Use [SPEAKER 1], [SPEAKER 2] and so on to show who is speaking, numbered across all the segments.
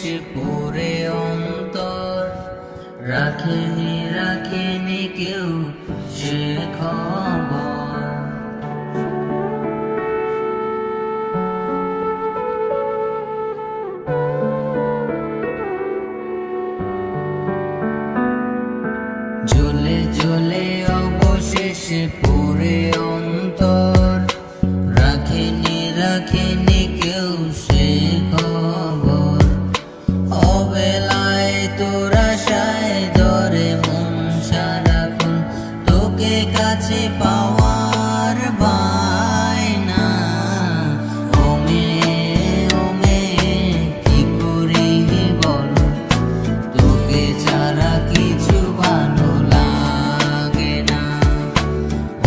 [SPEAKER 1] পুরে অন্তর, রাখেনি কেউ সে খবর। জ্বলে জ্বলে অবশেষে পুরে অন্তর, রাখেনি কেউ সে খবর। অবেলায় তোর আশায় ধরে মন সারাক্ষণ, তোকে কাছে পাওয়ার বায়না। ও মেয়ে কি করি বল, তোকে ছাড়া কিছু ভালো লাগে না।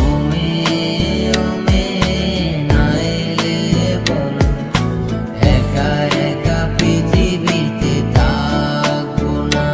[SPEAKER 1] ও মেয়ে না এলে বল, একা একা পৃথিবীতে থাকবো না।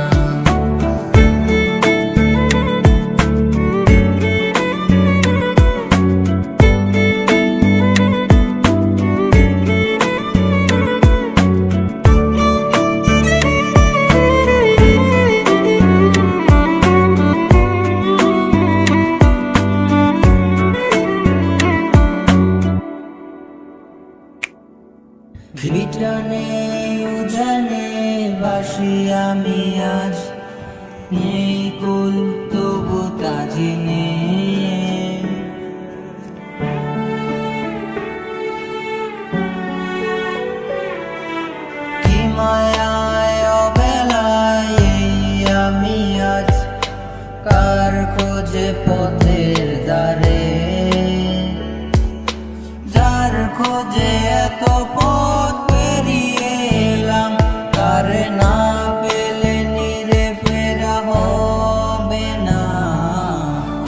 [SPEAKER 1] ভিটানে উজানে বাসি আমি আজ, নেই কুল তবু কাজে নেই। কি মায়ায় অবেলায় এই আমি আজ, কার খোঁজে পথের দ্বারে, যার খোঁজে এত পথ পেরিয়ে এলাম, কারে না পেলে নিরে ফেরা হবে না।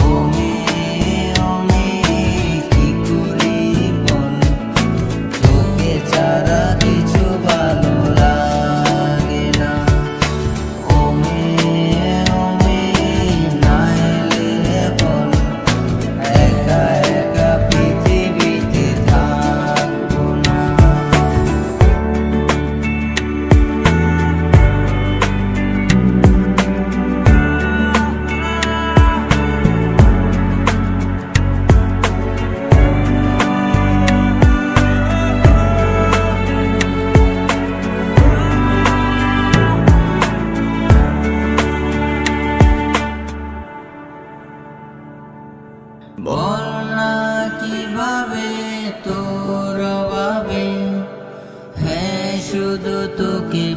[SPEAKER 1] ও মেয়ে কি করি বল, তোকে ছাড়া কিছু ভালো লাগে না। ও মেয়ে না এলে বল, একা একা পৃথিবীতে থাকবো না। বল না কিভাবে তোর অভাবে, হ্যাঁ শুধু তোকে